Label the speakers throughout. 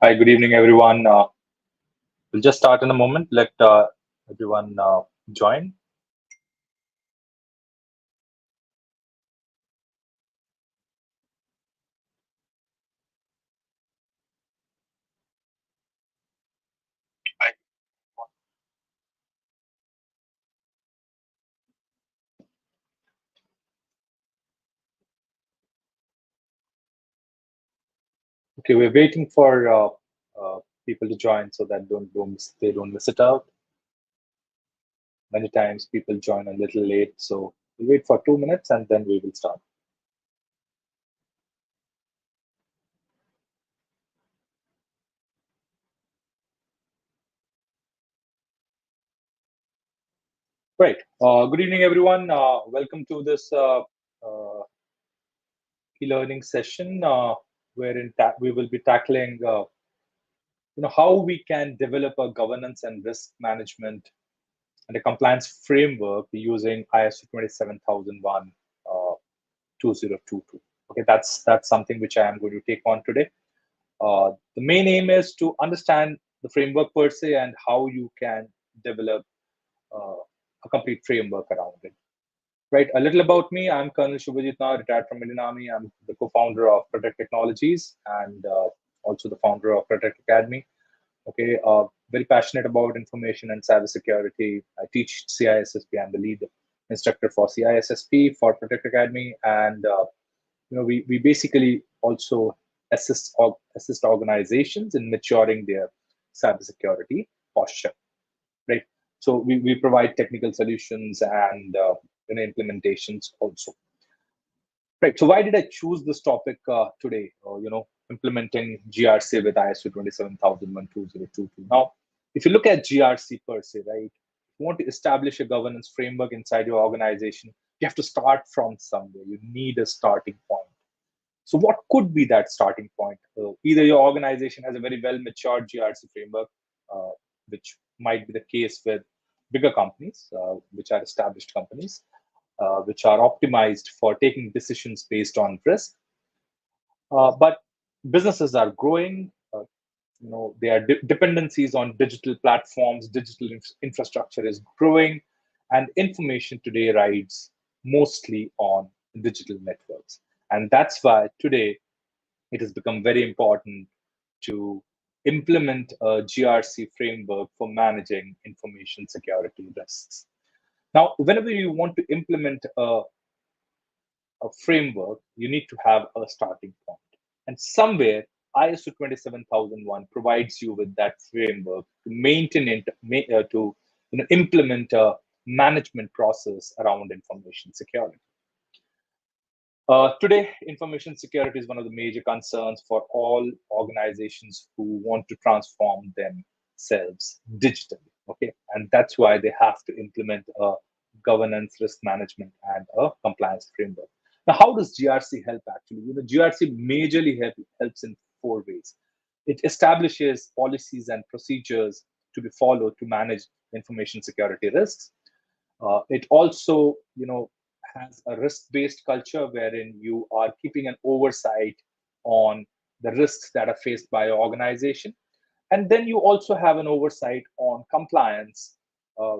Speaker 1: Hi, good evening, everyone. We'll just start in a moment. Let everyone join. Okay, we're waiting for people to join so that they don't miss it out. Many times people join a little late, so we'll wait for 2 minutes and then we will start. Right. Good evening, everyone. Welcome to this e-learning session, wherein we will be tackling how we can develop a governance and risk management and a compliance framework using ISO27001 2022. Okay, that's something which I am going to take on today. The main aim is to understand the framework per se and how you can develop a complete framework around it. Right, a little about me. I'm Colonel Shubhajit now, retired from Indian Army. I'm the co-founder of Protect Technologies and also the founder of Protect Academy. Okay, very passionate about information and cybersecurity. I teach CISSP. I'm the lead instructor for CISSP for Protect Academy, and we basically also assist organizations in maturing their cybersecurity posture. Right. So we provide technical solutions and implementations also. Right. So why did I choose this topic today? Implementing GRC with ISO 27001 Now, if you look at GRC per se, right, if you want to establish a governance framework inside your organization, you have to start from somewhere. You need a starting point. So what could be that starting point? Either your organization has a very well matured GRC framework, uh, which might be the case with bigger companies, which are established companies, which are optimized for taking decisions based on risk. But businesses are growing. There are dependencies on digital platforms. Digital infrastructure is growing, and information today rides mostly on digital networks. And that's why today it has become very important to implement a GRC framework for managing information security risks. Now, whenever you want to implement a framework, you need to have a starting point. And somewhere, ISO 27001 provides you with that framework to maintain it, to implement a management process around information security. Today, information security is one of the major concerns for all organizations who want to transform themselves digitally. Okay, and that's why they have to implement a governance, risk management, and a compliance framework. Now, how does GRC help actually? GRC majorly helps in four ways. It establishes policies and procedures to be followed to manage information security risks. It also, has a risk-based culture wherein you are keeping an oversight on the risks that are faced by your organization. And then you also have an oversight on compliance,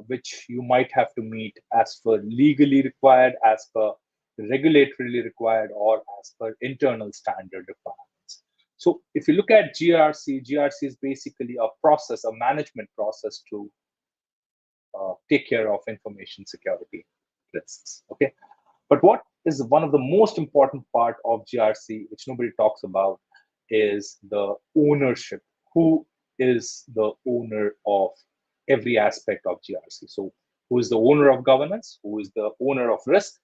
Speaker 1: which you might have to meet as per legally required, as per regulatorily required, or as per internal standard requirements. So if you look at GRC is basically a process, a management process to take care of information security risks. Okay, but what is one of the most important part of GRC, which nobody talks about, is the ownership. Who is the owner of every aspect of GRC? So who is the owner of governance? Who is the owner of risk?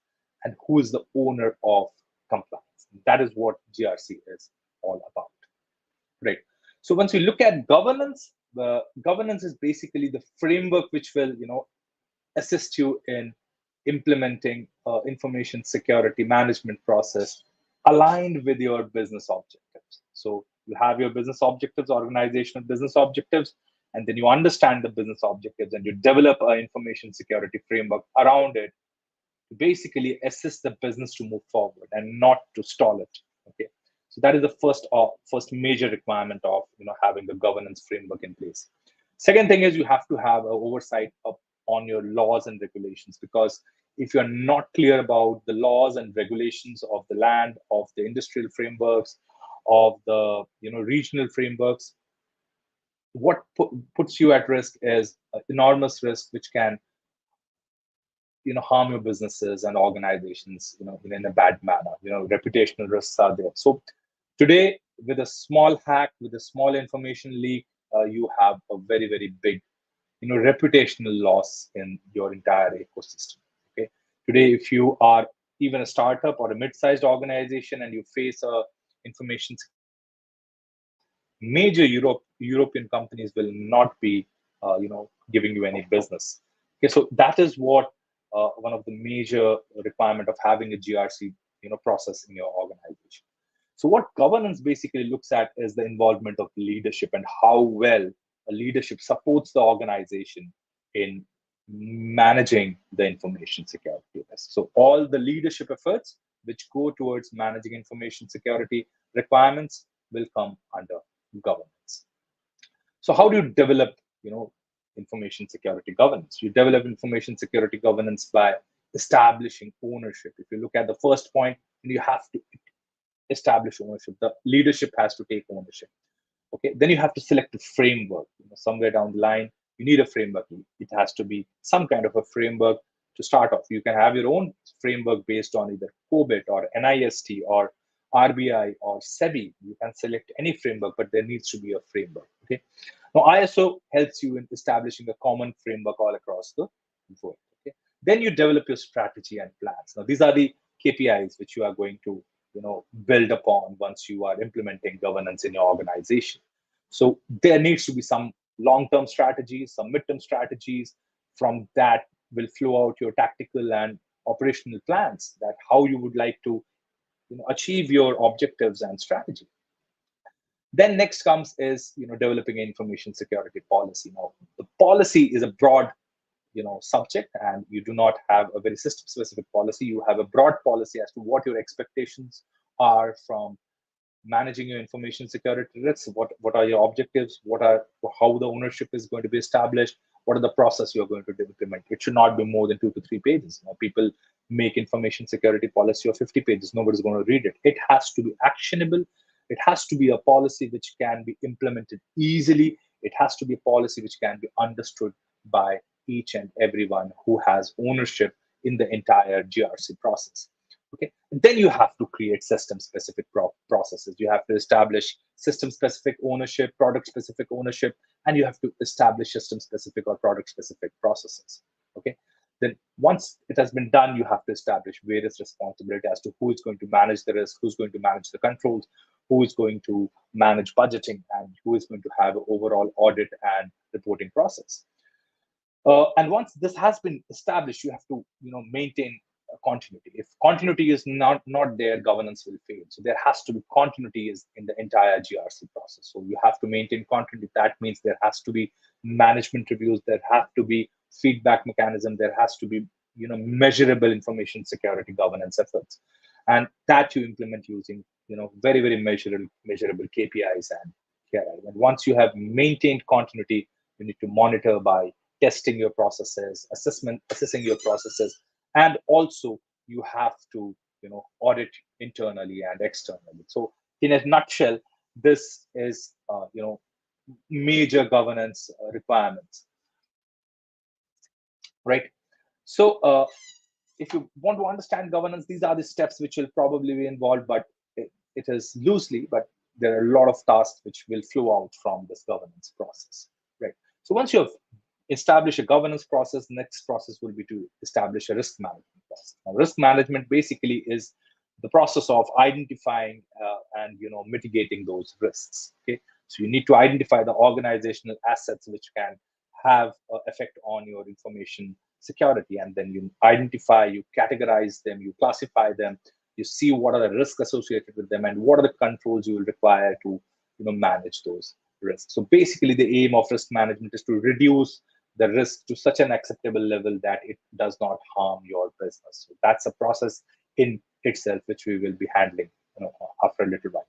Speaker 1: And who is the owner of compliance? That is what GRC is all about. Right. So once we look at governance, the governance is basically the framework which will, assist you in implementing information security management process aligned with your business objectives. So you have your business objectives, organizational business objectives, and then you understand the business objectives and you develop an information security framework around it to basically assist the business to move forward and not to stall it. Okay. So that is the first major requirement of having the governance framework in place. Second thing is you have to have an oversight on your laws and regulations, because if you're not clear about the laws and regulations of the land, of the industrial frameworks, of the regional frameworks, what puts you at risk is an enormous risk which can harm your businesses and organizations in a bad manner. Reputational risks are there. So today, with a small hack, with a small information leak, you have a very, very big reputational loss in your entire ecosystem. Okay, today if you are even a startup or a mid-sized organization and you face a information security incident, major European companies will not be giving you any business. Okay, so that is what one of the major requirement of having a GRC process in your organization. So what governance basically looks at is the involvement of leadership and how well a leadership supports the organization in managing the information security risk. So all the leadership efforts which go towards managing information security requirements will come under governance. So how do you develop, information security governance? You develop information security governance by establishing ownership. If you look at the first point, you have to establish ownership. The leadership has to take ownership. Okay, then you have to select a framework. Somewhere down the line, you need a framework. It has to be some kind of a framework to start off. You can have your own framework based on either COBIT or NIST or RBI or SEBI. You can select any framework, but there needs to be a framework. Okay. Now, ISO helps you in establishing a common framework all across the world. Okay. Then you develop your strategy and plans. Now, these are the KPIs which you are going to build upon once you are implementing governance in your organization. So there needs to be some long-term strategies, some mid-term strategies. From that will flow out your tactical and operational plans, that how you would like to achieve your objectives and strategy. Then next comes is developing an information security policy. Now the policy is a broad subject, and you do not have a very system specific policy. You have a broad policy as to what your expectations are from managing your information security risks. What are your objectives? How the ownership is going to be established? What are the process you're going to implement? It should not be more than 2 to 3 pages. People make information security policy of 50 pages. Nobody's going to read it. It has to be actionable. It has to be a policy which can be implemented easily. It has to be a policy which can be understood by each and everyone who has ownership in the entire GRC process. Okay, and then you have to create system-specific processes. You have to establish system-specific ownership, product-specific ownership, and you have to establish system-specific or product-specific processes. Okay, then once it has been done, you have to establish various responsibilities as to who is going to manage the risk, who's going to manage the controls, who is going to manage budgeting, and who is going to have an overall audit and reporting process. And once this has been established, you have to maintain continuity. If continuity is not there, governance will fail. So there has to be continuity is in the entire GRC process. So you have to maintain continuity. That means there has to be management reviews. There have to be feedback mechanism. There has to be measurable information security governance efforts, and that you implement using very, very measurable KPIs and KRI. And once you have maintained continuity, you need to monitor by testing your processes, assessing your processes, and also you have to audit internally and externally. So in a nutshell, this is major governance requirements, right? So if you want to understand governance, these are the steps which will probably be involved, but it is loosely, but there are a lot of tasks which will flow out from this governance process, right? So once you have established a governance process, next process will be to establish a risk management process. Now, risk management basically is the process of identifying and mitigating those risks. Okay, so you need to identify the organizational assets which can have an effect on your information security, and then you identify, you categorize them, you classify them, you see what are the risks associated with them, and what are the controls you will require to manage those risks. So basically, the aim of risk management is to reduce the risk to such an acceptable level that it does not harm your business. So that's a process in itself which we will be handling after a little while.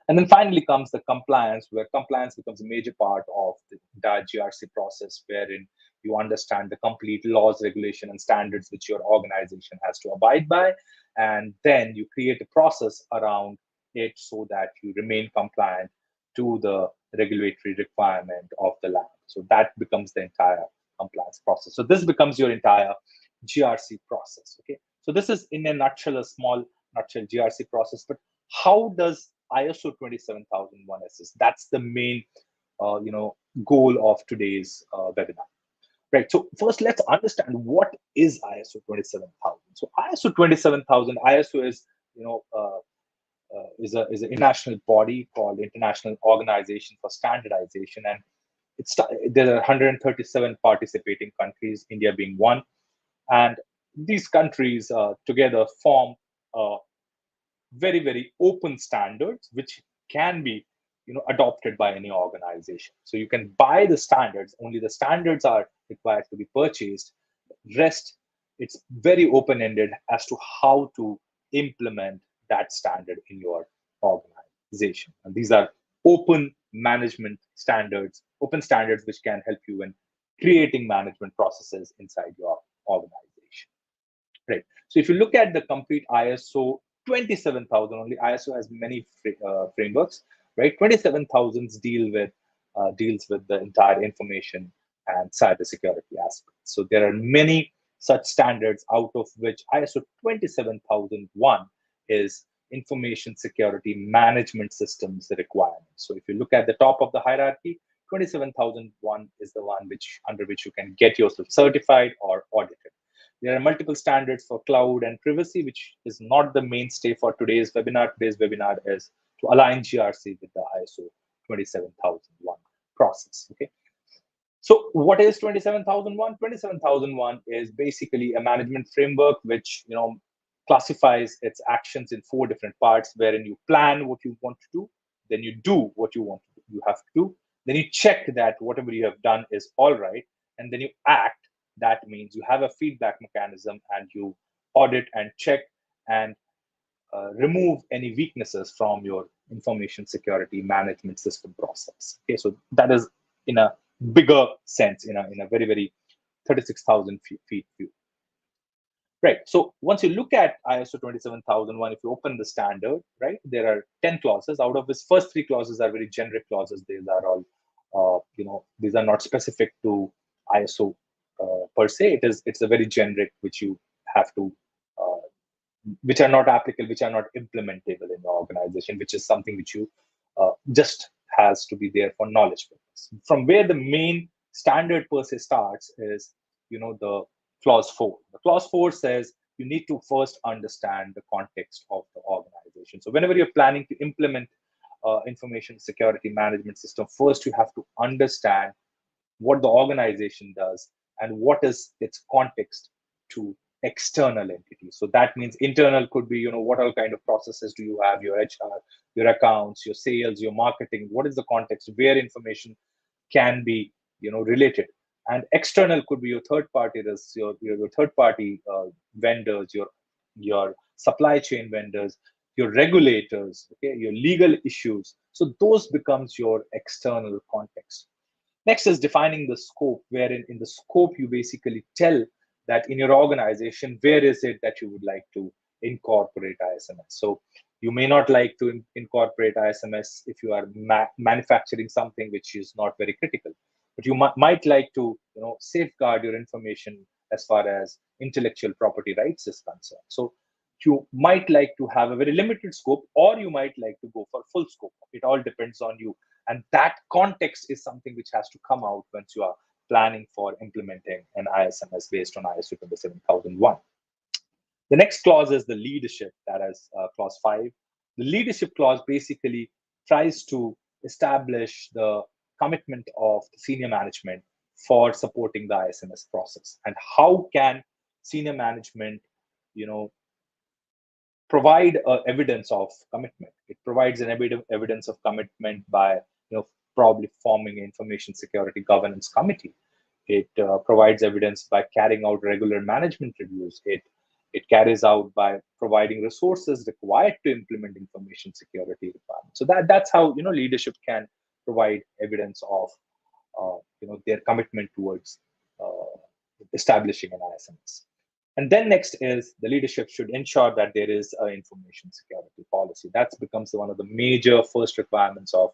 Speaker 1: And then finally comes the compliance, where compliance becomes a major part of the entire GRC process, wherein you understand the complete laws, regulation, and standards which your organization has to abide by. And then you create a process around it so that you remain compliant to the regulatory requirement of the land. So that becomes the entire compliance process. So this becomes your entire GRC process. Okay. So this is in a nutshell, a small nutshell GRC process. But how does ISO 27001 assist? That's the main, goal of today's webinar. Right. So first, let's understand what is ISO 27000. So ISO 27000, ISO is is an international body called International Organization for Standardization, and there are 137 participating countries, India being one, and these countries together form very open standards which can be adopted by any organization. So you can buy the standards, only the standards are required to be purchased. Rest, it's very open-ended as to how to implement that standard in your organization. And these are open management standards, open standards which can help you in creating management processes inside your organization. Right. So if you look at the complete ISO 27000, only ISO has many frameworks, right? 27000s deals with the entire information and cybersecurity aspects. So there are many such standards, out of which ISO 27001 is information security management systems requirement. So if you look at the top of the hierarchy, 27001 is the one under which you can get yourself certified or audited. There are multiple standards for cloud and privacy, which is not the mainstay for today's webinar. Today's webinar is to align GRC with the ISO 27001 process. Okay. So what is 27001? 27001 is basically a management framework which classifies its actions in 4 different parts, wherein you plan what you want to do, then you do what you have to do, then you check that whatever you have done is all right, and then you act. That means you have a feedback mechanism and you audit and check and remove any weaknesses from your information security management system process. Okay, so that is in a bigger sense, in a very 36,000 feet view. Right. So once you look at ISO 27001, if you open the standard, right, there are 10 clauses. Out of this, first 3 clauses are very generic clauses. These are all, these are not specific to ISO per se. It's a very generic which you have to, which are not applicable, which are not implementable in the organization, which is something which you just has to be there for knowledge purpose. From where the main standard per se starts is, the clause 4. The clause 4 says you need to first understand the context of the organization. So whenever you're planning to implement information security management system, first you have to understand what the organization does and what is its context to external entities. So that means internal could be, what all kind of processes do you have, your HR, your accounts, your sales, your marketing, what is the context where information can be, related. And external could be your third party risks, your third party vendors, your supply chain vendors, your regulators, okay, your legal issues. So those becomes your external context. Next is defining the scope, wherein in the scope you basically tell that in your organization, where is it that you would like to incorporate ISMS. So you may not like to incorporate ISMS if you are manufacturing something which is not very critical, but you might like to safeguard your information as far as intellectual property rights is concerned. So you might like to have a very limited scope, or you might like to go for full scope. It all depends on you. And that context is something which has to come out once you are planning for implementing an ISMS based on ISO 27001. The next clause is the leadership, that is clause 5. The leadership clause basically tries to establish the commitment of the senior management for supporting the ISMS process. And how can senior management, provide evidence of commitment? It provides an evidence of commitment by, probably forming an information security governance committee. It provides evidence by carrying out regular management reviews. It It carries out by providing resources required to implement information security requirements. So that's how leadership can provide evidence of their commitment towards establishing an ISMS. And then next is the leadership should ensure that there is an information security policy. That becomes one of the major first requirements of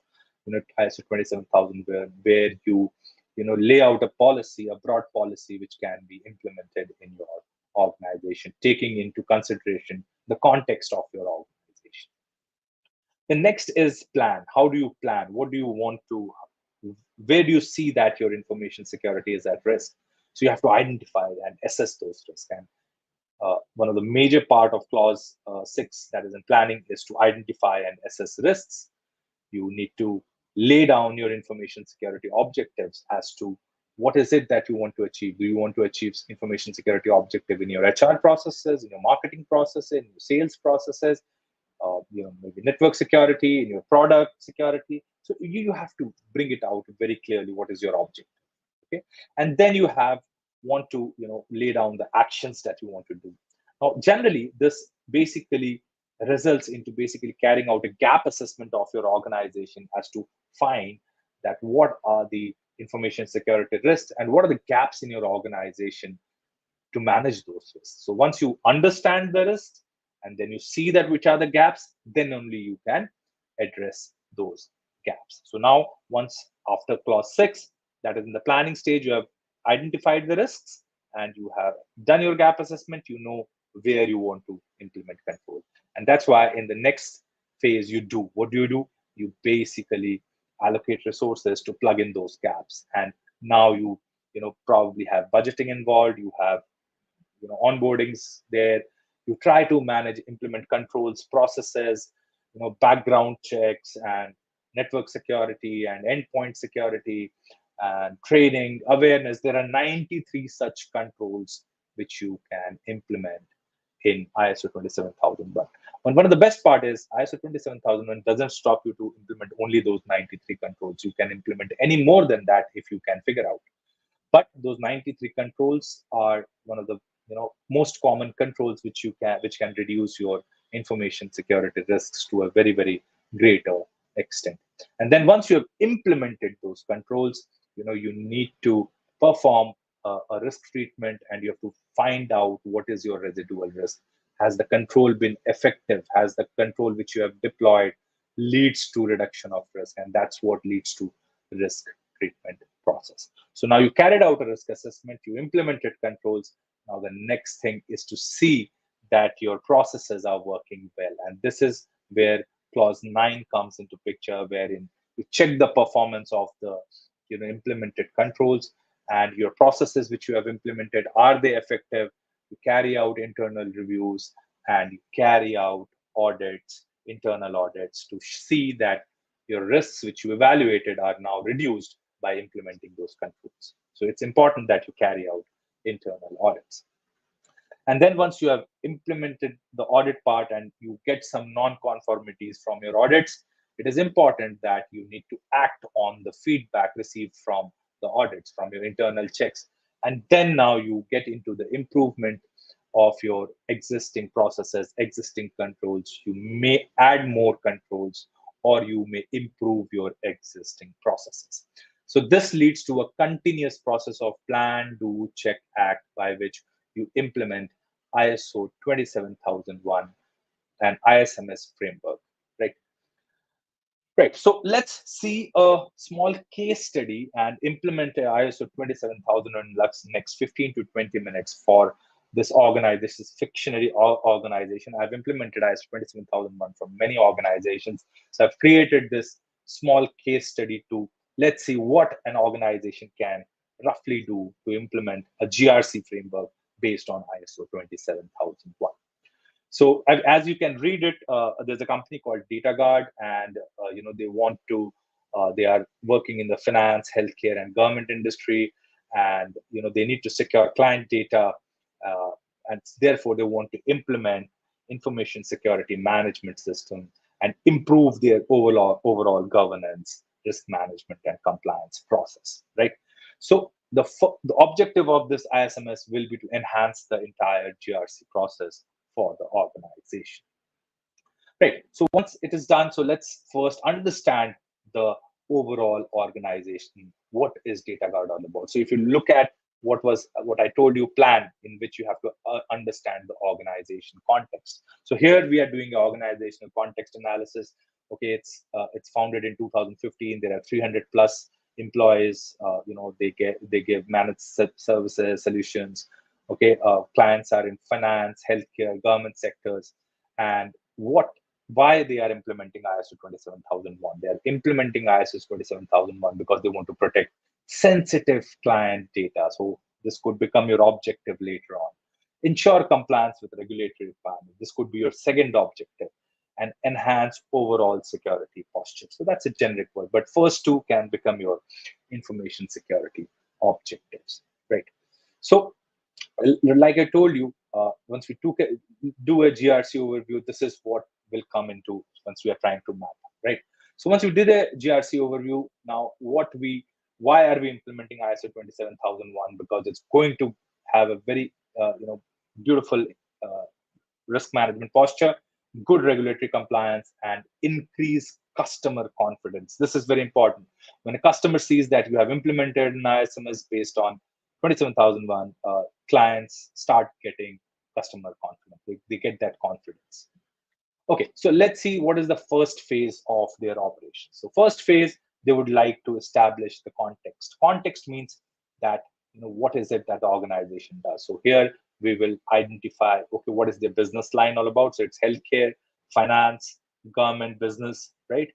Speaker 1: ISO 27000, where you lay out a policy, a broad policy which can be implemented in your organization, taking into consideration the context of your organization. The next is plan. How do you plan? What do you want to, where do you see that your information security is at risk? So you have to identify and assess those risks. And one of the major part of clause 6 that is in planning is to identify and assess risks. You need to lay down your information security objectives as to what is it that you want to achieve. Do you want to achieve information security objective in your HR processes, in your marketing processes, in your sales processes, maybe network security, in your product security? So you have to bring it out very clearly. What is your objective? Okay, and then you want to lay down the actions that you want to do. Now, generally, this basically results into basically carrying out a gap assessment of your organization as to find that what are the information security risks and what are the gaps in your organization to manage those risks. So once you understand the risks and then you see that which are the gaps, then only you can address those gaps. So now, once after clause 6, that is in the planning stage, you have identified the risks and you have done your gap assessment, you know where you want to implement control. And that's why in the next phase, what do? You basically allocate resources to plug in those gaps. And now you probably have budgeting involved, you have onboardings there, you try to implement controls, processes, background checks and network security and endpoint security and training, awareness. There are 93 such controls which you can implement in ISO 27001. And one of the best part is ISO 27001 doesn't stop you to implement only those 93 controls. You can implement any more than that if you can figure out. But those 93 controls are one of the most common controls which can reduce your information security risks to a very, very greater extent. And then once you have implemented those controls, you need to perform a risk treatment, and you have to find out what is your residual risk. Has the control been effective? Has the control which you have deployed leads to reduction of risk? And that's what leads to risk treatment process. So now you carried out a risk assessment, you implemented controls. Now the next thing is to see that your processes are working well. And this is where clause 9 comes into picture, wherein you check the performance of the implemented controls and your processes which you have implemented. Are they effective? You carry out internal reviews and you carry out audits, internal audits, to see that your risks which you evaluated are now reduced by implementing those controls. So it's important that you carry out internal audits. And then once you have implemented the audit part and you get some non-conformities from your audits, it is important that you need to act on the feedback received from the audits, from your internal checks. And then now you get into the improvement of your existing processes, existing controls. You may add more controls or you may improve your existing processes. So this leads to a continuous process of plan, do, check, act, by which you implement ISO 27001 and ISMS framework, right? Right. So let's see a small case study and implement ISO 27000 in next 15 to 20 minutes for this organization. This is fictionary organization. I've implemented ISO 27001 for many organizations. So I've created this small case study to let's see what an organization can roughly do to implement a GRC framework based on ISO 27001. So as you can read it, there's a company called DataGuard, and they are working in the finance, healthcare, and government industry, and they need to secure client data, and therefore they want to implement information security management system and improve their overall governance, risk management, and compliance process. Right. So the objective of this ISMS will be to enhance the entire GRC process for the organization. Right. So once it is done, so let's first understand the overall organization. What is data guard all about? So if you look at what I told you, plan in which you have to understand the organization context. So here we are doing an organizational context analysis. Okay, it's founded in 2015. There are 300 plus employees. They give managed services solutions. Okay, clients are in finance, healthcare, government sectors, and why they are implementing ISO 27001. They are implementing ISO 27001 because they want to protect sensitive client data. So this could become your objective later on. Ensure compliance with regulatory requirements. This could be your second objective, and enhance overall security posture. So that's a generic word, but first two can become your information security objectives, right? So like I told you, once we do a GRC overview, this is what will come into once we are trying to map, right? So once we did a GRC overview, now why are we implementing ISO 27001? Because it's going to have a very beautiful risk management posture, good regulatory compliance, and increase customer confidence. This is very important. When a customer sees that you have implemented an ISMS based on 27001, clients start getting customer confidence. They get that confidence. Okay, so let's see what is the first phase of their operation. So first phase, they would like to establish the context. Context means that what is it that the organization does. So here we will identify, okay, what is their business line all about? So it's healthcare, finance, government, business, right?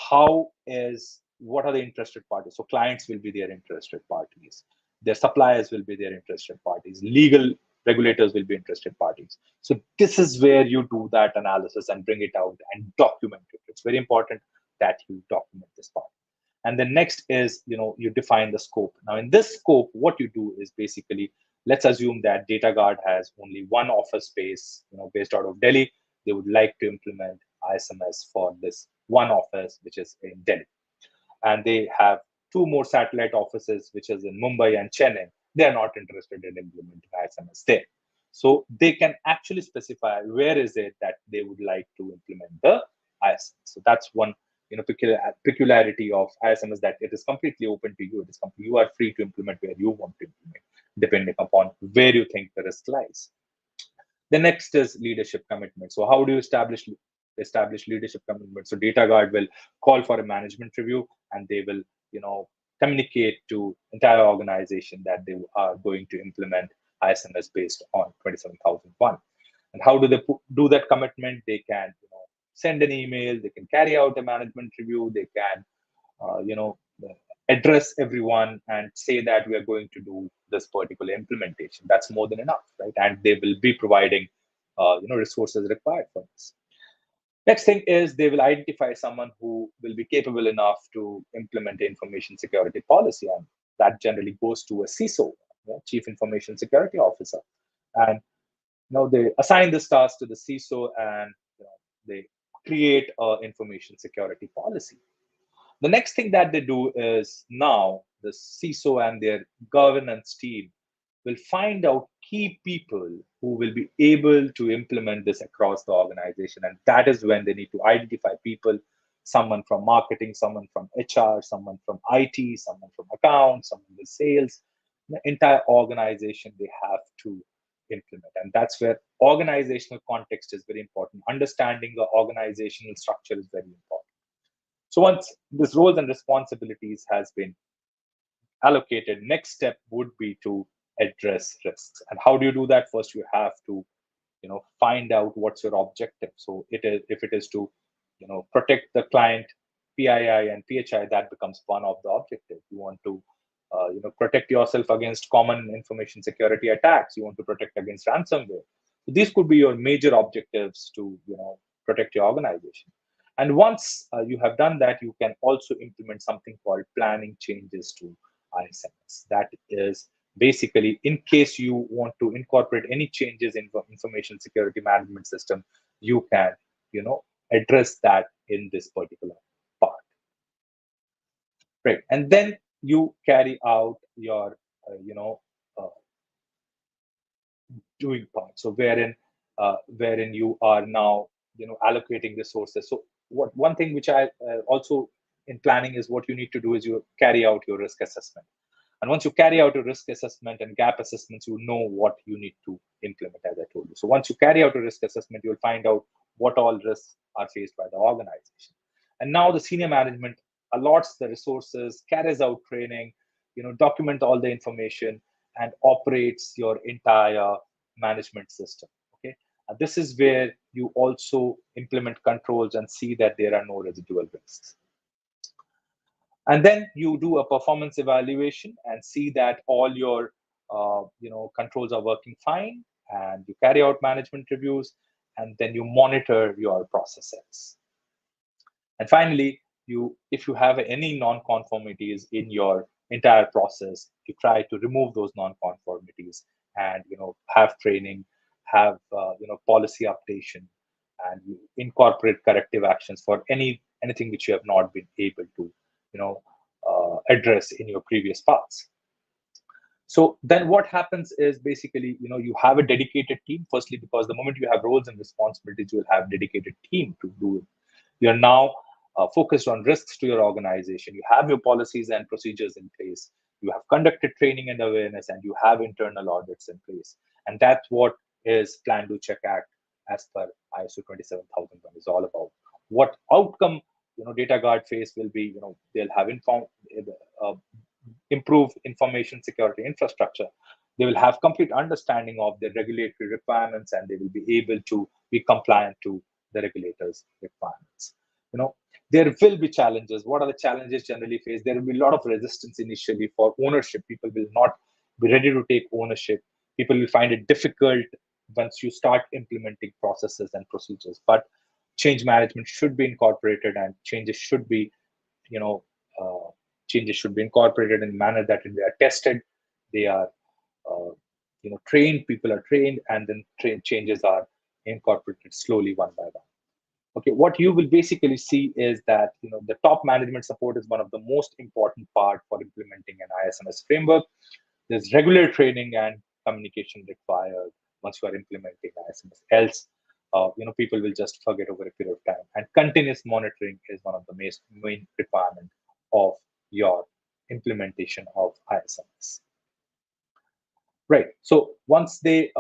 Speaker 1: What are the interested parties? So clients will be their interested parties. Their suppliers will be their interested parties. Legal regulators will be interested parties. So this is where you do that analysis and bring it out and document it. It's very important that you document this part. And then next is, you define the scope. Now in this scope, what you do is basically, let's assume that Data Guard has only one office space, based out of Delhi. They would like to implement ISMS for this one office, which is in Delhi. And they have two more satellite offices, which is in Mumbai and Chennai. They are not interested in implementing ISMS there. So they can actually specify where is it that they would like to implement the ISMS. So that's one peculiarity of ISMS, that it is completely open to you. You are free to implement where you want to implement, depending upon where you think the risk lies. The next is leadership commitment. So how do you establish leadership commitment? So Data Guard will call for a management review, and they will communicate to entire organization that they are going to implement ISMS based on 27001. And how do they do that commitment? They can send an email, they can carry out a management review, they can address everyone and say that we are going to do this particular implementation. That's more than enough, right? And they will be providing resources required for this. Next thing is, they will identify someone who will be capable enough to implement information security policy, and that generally goes to a CISO, Chief Information Security Officer. And they assign this task to the CISO, and they create an information security policy. The next thing that they do is, now the CISO and their governance team will find out key people who will be able to implement this across the organization. And that is when they need to identify people, someone from marketing, someone from HR, someone from IT, someone from accounts, someone with sales. The entire organization they have to implement. And that's where organizational context is very important. Understanding the organizational structure is very important. So once this roles and responsibilities has been allocated, next step would be to address risks. And how do you do that? First, you have to find out what's your objective. So if it is to protect the client PII and PHI, that becomes one of the objectives. You want to protect yourself against common information security attacks. You want to protect against ransomware. So these could be your major objectives to protect your organization. And once you have done that, you can also implement something called planning changes to ISMS. That is basically, in case you want to incorporate any changes in information security management system, you can address that in this particular part. Right. And then you carry out your uh, doing part. So wherein you are now allocating resources. So what one thing which I also in planning is what you need to do is you carry out your risk assessment. And once you carry out a risk assessment and gap assessments, you know what you need to implement, as I told you. So once you carry out a risk assessment, you'll find out what all risks are faced by the organization. And now the senior management allots the resources, carries out training, document all the information, and operates your entire management system. Okay. And this is where you also implement controls and see that there are no residual risks. And then you do a performance evaluation and see that all your controls are working fine, and you carry out management reviews, and then you monitor your processes. And finally, if you have any non-conformities in your entire process, you try to remove those non-conformities, and have training, have policy updation, and you incorporate corrective actions for anything which you have not been able to address in your previous paths. So then what happens is basically, you have a dedicated team, firstly, because the moment you have roles and responsibilities, you will have dedicated team to do it. You're now focused on risks to your organization. You have your policies and procedures in place. You have conducted training and awareness, and you have internal audits in place. And that's what is Plan, Do, Check, Act as per ISO 27001 is all about. What outcome data guard phase will be, they'll have uh, improve information security infrastructure. They will have complete understanding of the regulatory requirements, and they will be able to be compliant to the regulators' requirements. There will be challenges. What are the challenges generally faced? There will be a lot of resistance initially for ownership. People will not be ready to take ownership. People will find it difficult once you start implementing processes and procedures. But change management should be incorporated, and you know, uh, changes should be incorporated in a manner that they are tested, they are, uh, trained. People are trained, and then changes are incorporated slowly, one by one. Okay, what you will basically see is that the top management support is one of the most important part for implementing an ISMS framework. There's regular training and communication required once you are implementing ISMS. Else, people will just forget over a period of time. And continuous monitoring is one of the main requirement of your implementation of ISMS. Right. So once they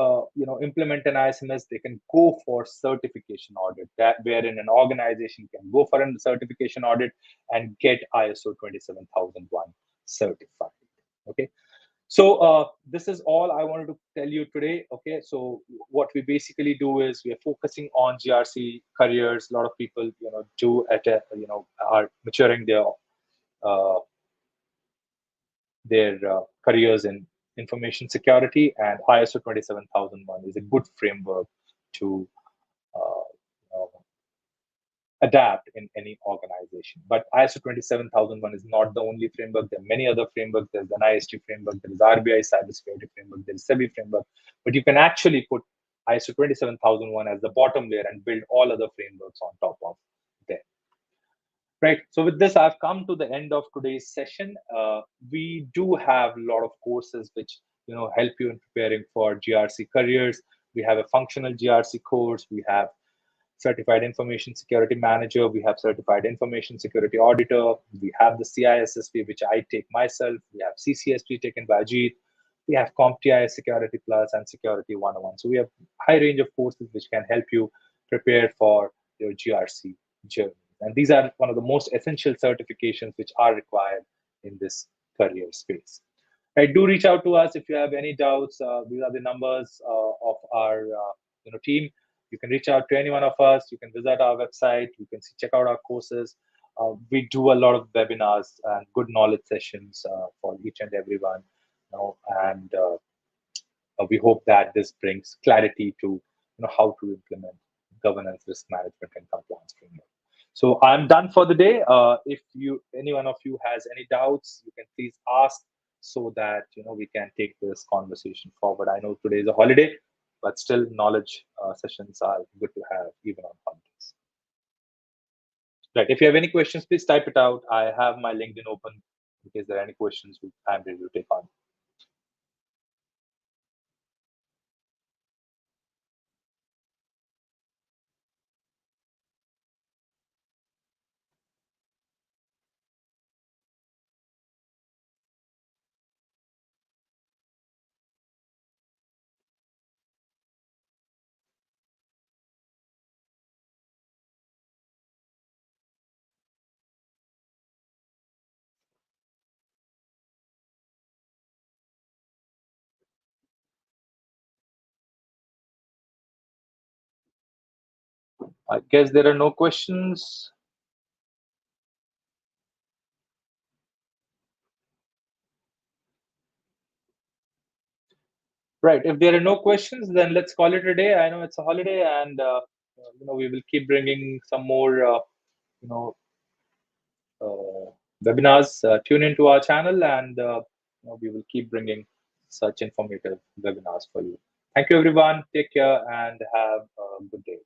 Speaker 1: implement an ISMS, they can go for certification audit. That wherein an organization can go for a certification audit and get ISO 27001 certified. Okay. So this is all I wanted to tell you today. Okay. So what we basically do is we are focusing on GRC careers. A lot of people do are maturing uh, their careers in information security, and ISO 27001 is a good framework to uh, uh, adapt in any organization. But ISO 27001 is not the only framework. There are many other frameworks. There's an IST framework, there is RBI cybersecurity framework, there is SEBI framework. But you can actually put ISO 27001 as the bottom layer and build all other frameworks on top of them. Right. So with this, I've come to the end of today's session. We do have a lot of courses which help you in preparing for GRC careers. We have a functional GRC course. We have certified information security manager. We have certified information security auditor. We have the CISSP, which I take myself. We have CCSP taken by Ajit. We have CompTIA Security Plus and Security 101. So we have a high range of courses which can help you prepare for your GRC journey. And these are one of the most essential certifications which are required in this career space. Right, do reach out to us if you have any doubts. These are the numbers of our team. You can reach out to any one of us. You can visit our website. You can check out our courses. We do a lot of webinars and good knowledge sessions for each and everyone. And we hope that this brings clarity to how to implement governance, risk management, and compliance framework. So I'm done for the day. If any one of you has any doubts, you can please ask so that we can take this conversation forward. I know today is a holiday, but still knowledge sessions are good to have even on holidays. Right. If you have any questions, please type it out. I have my LinkedIn open in case there are any questions I'm ready to take on. I guess there are no questions. Right. If there are no questions, then let's call it a day. I know it's a holiday, and we will keep bringing some more you know webinars. Tune into our channel, and we will keep bringing such informative webinars for you. Thank you, everyone. Take care and have a good day.